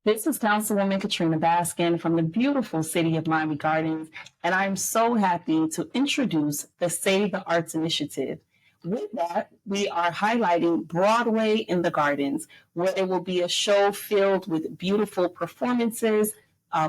This is Councilwoman Baskin from the beautiful city of Miami Gardens, and I'm so happy to introduce the Save the Arts Initiative. With that, we are highlighting Broadway in the Gardens, where there will be a show filled with beautiful performances,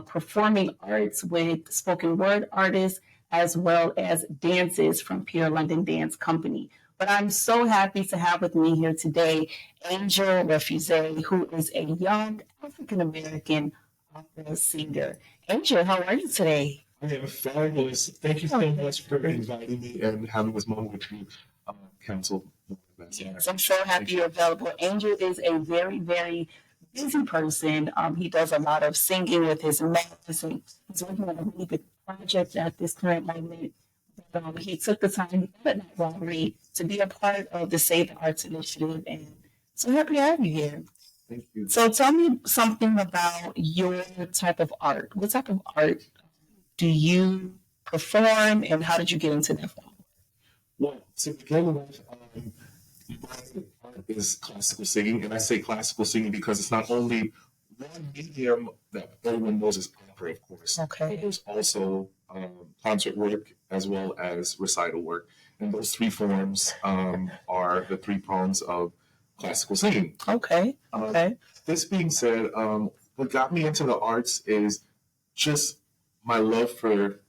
performing arts with spoken word artists, as well as dances from Pure London Dance Company. But I'm so happy to have with me here today Angel Refusè, who is a young African-American opera singer. Angel, how are you today? I am fabulous. Thank you so much for inviting me and having this moment with you, Council. Yes, I'm so happy you're available. Angel is a very, very busy person. He does a lot of singing with his maths, and he's working on a really big project at this current moment. He took the time at Night Robbery to be a part of the Save the Arts Initiative, and so happy to have you here. Thank you. So tell me something about your type of art. What type of art do you perform, and how did you get into that form? Well, to begin with, my art is classical singing, and I say classical singing because it's not only one medium that everyone knows is opera, of course. Okay. There's also concert work as well as recital work, and those three forms are the three prongs of classical singing. Okay. Okay. This being said, what got me into the arts is just my love for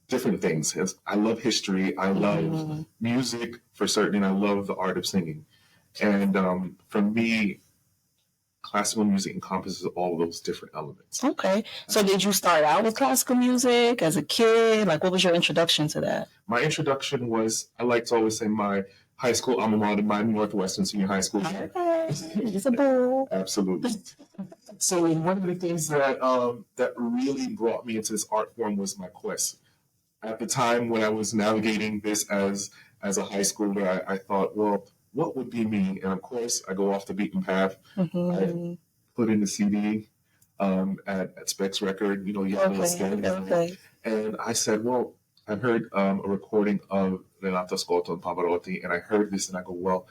different things. I love history. I love music for certain. I love the art of singing. And for me, classical music encompasses all of those different elements. Okay. So did you start out with classical music as a kid? Like, what was your introduction to that? My introduction was, I like to always say my high school alma mater, Miami Northwestern Senior High School. Okay. It's a bull. Absolutely. So one of the things that really brought me into this art form was my quest. At the time when I was navigating this as a high schooler, I thought, well, what would be me? And of course, I go off the beaten path. I put in the CD at Specs Record, Yellow Skin. Okay. And I said, well, I heard a recording of Renato Scotto and Pavarotti, and I heard this, and I go, well,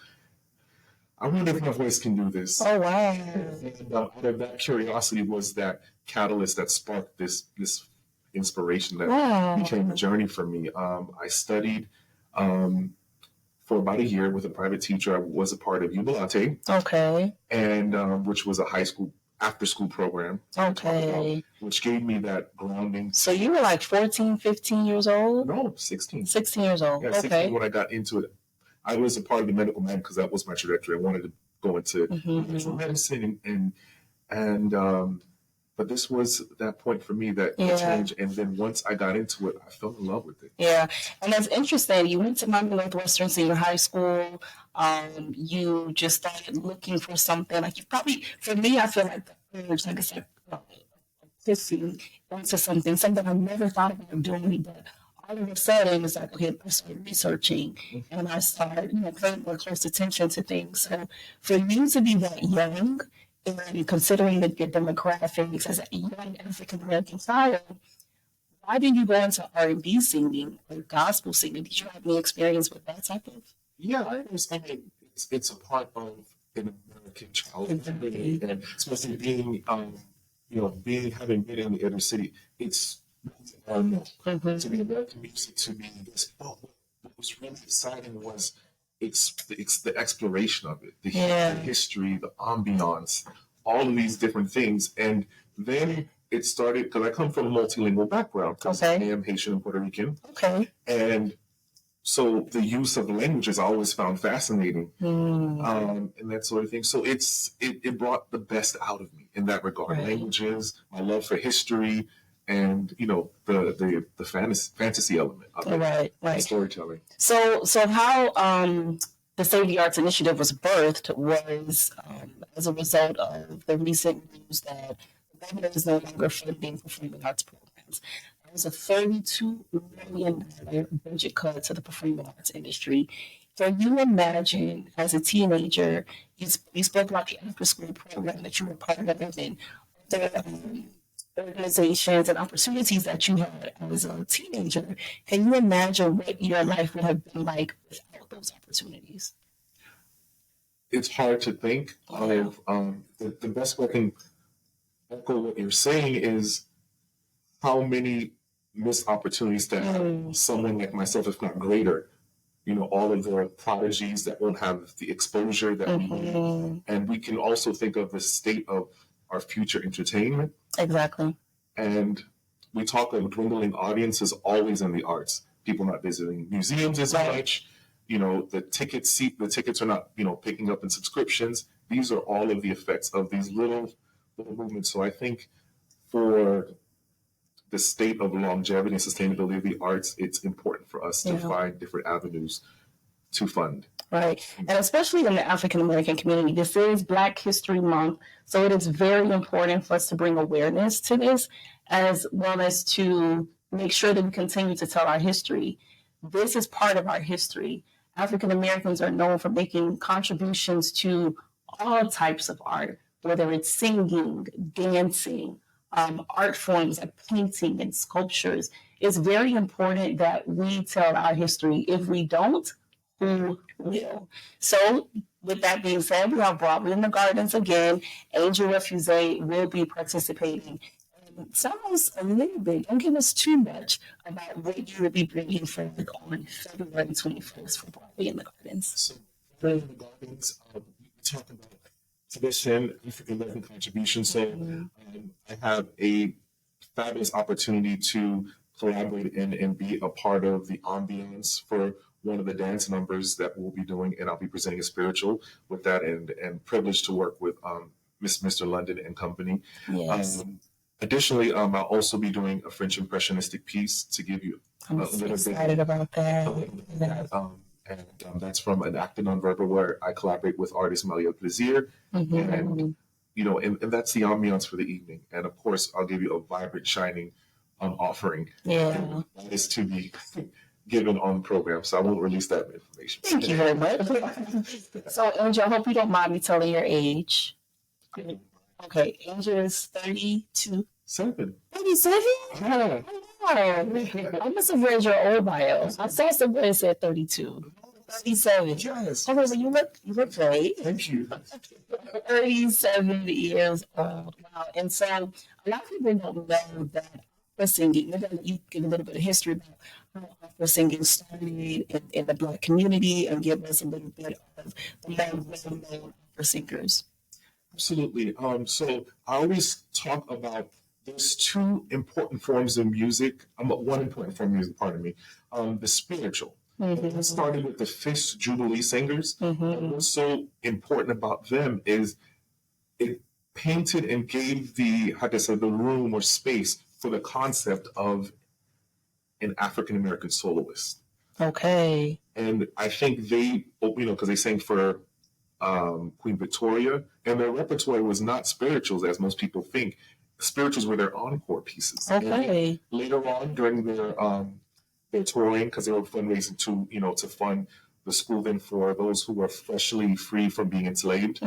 I wonder if my voice can do this. Oh, wow. And out of that curiosity was that catalyst that sparked this inspiration that became a journey for me. I studied for about a year with a private teacher. I was a part of Jubilate. Okay. And which was a high school after-school program. Okay. Which gave me that grounding. So you were like 14, 15 years old? No, 16. 16 years old. Yeah, 16 when I got into it. I was a part of the medical man because that was my trajectory. I wanted to go into medicine and but this was that point for me that changed. And then once I got into it, I fell in love with it. Yeah. And that's interesting. You went to Miami Northwestern Senior High School. You just started looking for something. Like you probably, for me, I feel like the urge, like I said, kissing into something I never thought about doing, but all of a sudden it's like, okay, I started researching and I started, paying more close attention to things. So for you to be that young, and considering the demographics as a young African American child, why did you go into R&B singing or gospel singing? Did you have any experience with that type of? Yeah, I understand. It's a part of an American childhood, and especially being, having been in the inner city, it's normal to be American music. To be this, what was really exciting was it's the exploration of it, the history, the ambiance, all of these different things. And then it started, because I come from a multilingual background, because I am Haitian and Puerto Rican. Okay. And so the use of the languages I always found fascinating, and that sort of thing. So it brought the best out of me in that regard. Right. Languages, my love for history, and the fantasy element of it, right. Storytelling. So how the Save the Arts Initiative was birthed was as a result of the recent news that the government is no longer funding performing arts programs. There was a $32 million budget cut to the performing arts industry. Can you imagine, as a teenager, you spoke about the after-school program that you were part of, and the organizations and opportunities that you had as a teenager. Can you imagine what your life would have been like without those opportunities? It's hard to think of the best way I can echo what you're saying is how many missed opportunities that someone like myself, if not greater, all of the prodigies that won't have the exposure that we need. And we can also think of the state of our future entertainment. Exactly. And we talk of dwindling audiences always in the arts. People not visiting museums as much. The tickets are not, picking up in subscriptions. These are all of the effects of these little movements. So I think for the state of longevity and sustainability of the arts, it's important for us to find different avenues to fund. Right. And especially in the African American community, this is Black History Month. So it is very important for us to bring awareness to this, as well as to make sure that we continue to tell our history. This is part of our history. African Americans are known for making contributions to all types of art, whether it's singing, dancing, art forms like painting and sculptures. It's very important that we tell our history. If we don't, who will? So with that being said, we have Broadway in the Gardens again. Angel Refusè will be participating. Tell us a little bit, don't give us too much, about what you will be bringing forward on February 21st for Broadway in the Gardens. So, Broadway in the Gardens, we talk about tradition, African American contribution. So, I have a fabulous opportunity to collaborate and be a part of the ambiance for one of the dance numbers that we'll be doing, and I'll be presenting a spiritual with that, and privileged to work with Mr. London and company. Yes. Additionally, I'll also be doing a French impressionistic piece to give you I'm so excited about that. And that's from an acting nonverbal where I collaborate with artist Malia Plaisir, and and that's the ambiance for the evening. And of course, I'll give you a vibrant, shining offering. Yeah, that is to be given on the program, so I won't release that information. Thank you very much. So, Angel, I hope you don't mind me telling your age. Okay, Angel is 32. 37? Yeah. Oh, I must have read your old bio. I saw somewhere it said 32. 37. Yes. Okay, well, you look great. Thank you. 37 years old. Wow. And so a lot of people don't know that opera singing, maybe you give a little bit of history about how opera singing started in the Black community, and give us a little bit of the more well-known opera singers. Absolutely. So I always talk about there's two important forms of music. One important form of music, pardon me. The spiritual. It started with the Fish Jubilee singers. And what's so important about them is it painted and gave the room or space for the concept of an African American soloist. Okay. And I think they, because they sang for Queen Victoria, and their repertoire was not spirituals as most people think. Spirituals were their encore pieces. Okay. And later on, during their touring, because they were fundraising to fund the schooling for those who were freshly free from being enslaved.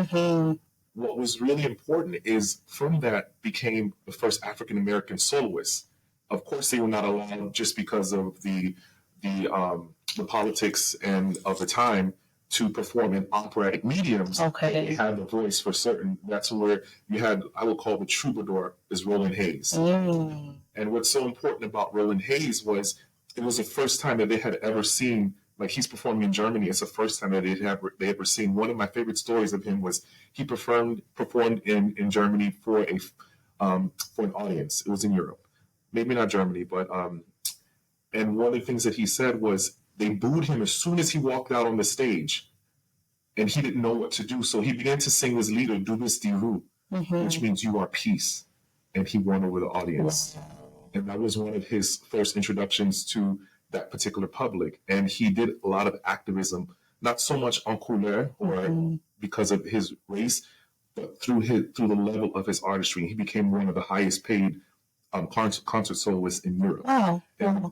What was really important is from that became the first African American soloists. Of course, they were not allowed just because of the politics and of the time to perform in operatic mediums. Okay. They had the voice for certain. That's where you had, I would call the troubadour, is Roland Hayes. And what's so important about Roland Hayes was it was the first time that they had ever seen, like he's performing in Germany. It's the first time that they ever seen. One of my favorite stories of him was he performed in Germany for an audience. It was in Europe, maybe not Germany, but and one of the things that he said was they booed him as soon as he walked out on the stage, and he didn't know what to do. So he began to sing his leader, Du bist die Ruhe, which means you are peace, and he won over the audience. Wow. And that was one of his first introductions to that particular public. And he did a lot of activism, not so much en couleur or because of his race, but through the level of his artistry. He became one of the highest paid concert soloists in Europe. Wow.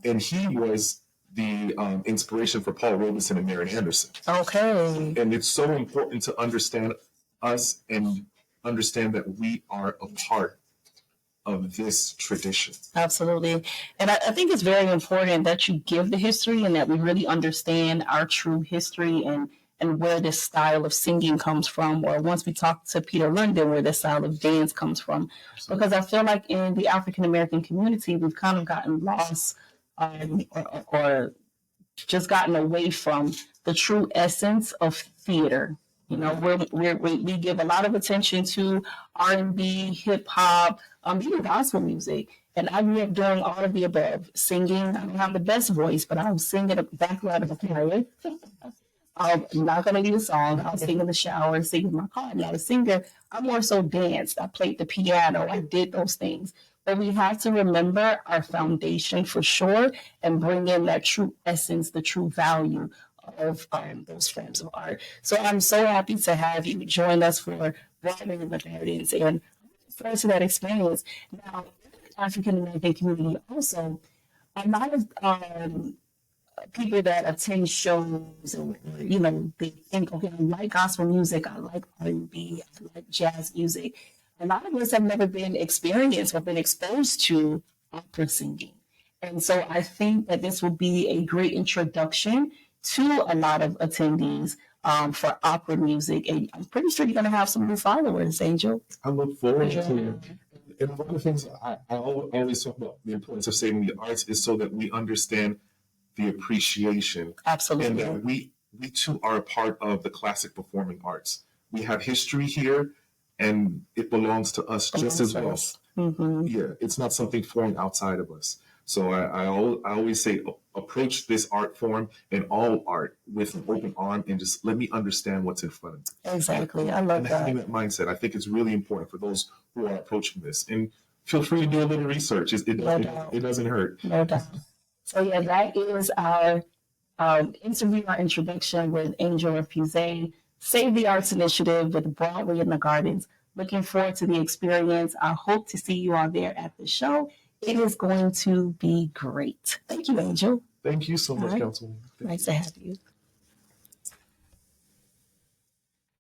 And he was the inspiration for Paul Robeson and Marian Anderson. Okay. And it's so important to understand us and understand that we are a part of this tradition. Absolutely. And I think it's very important that you give the history and that we really understand our true history and and where this style of singing comes from, or once we talk to Peter London, where this style of dance comes from. Because I feel like in the African American community, we've kind of gotten lost or just gotten away from the true essence of theater. You know, we give a lot of attention to R&B, hip hop, even gospel music. And I grew up doing all of the above, singing. I don't have the best voice, but I'll sing it back out of a choir. I'm not going to lead a song. I'll sing in the shower, sing in my car. I'm not a singer. I more so danced. I played the piano. I did those things. But we have to remember our foundation for sure and bring in that true essence, the true value of those forms of art. So I'm so happy to have you join us for Broadway in the Gardens and refer to that experience. Now, African American community also, a lot of people that attend shows, or, you know, they think, okay, I like gospel music, I like R&B, I like jazz music. A lot of us have never been experienced or been exposed to opera singing. And so I think that this will be a great introduction to a lot of attendees for opera music. And I'm pretty sure you're going to have some new followers, Angel. I look forward to it. And one of the things I always talk about the importance of saving the arts is so that we understand the appreciation. Absolutely. And that we too are a part of the classic performing arts. We have history here, and it belongs to us just as well. Mm-hmm. Yeah, it's not something foreign outside of us. So I always say, approach this art form and all art with an open arm and just let me understand what's in front of me. Exactly. I love and that. having that mindset, I think it's really important for those who are approaching this. And feel free to do a little research. It doesn't hurt. No doubt. So yeah, that is our interview, our introduction with Angel Refusè, Save the Arts Initiative with Broadway in the Gardens. Looking forward to the experience. I hope to see you all there at the show. It is going to be great. Thank you, Angel. Thank you so much, All right. Councilwoman. Nice to have you.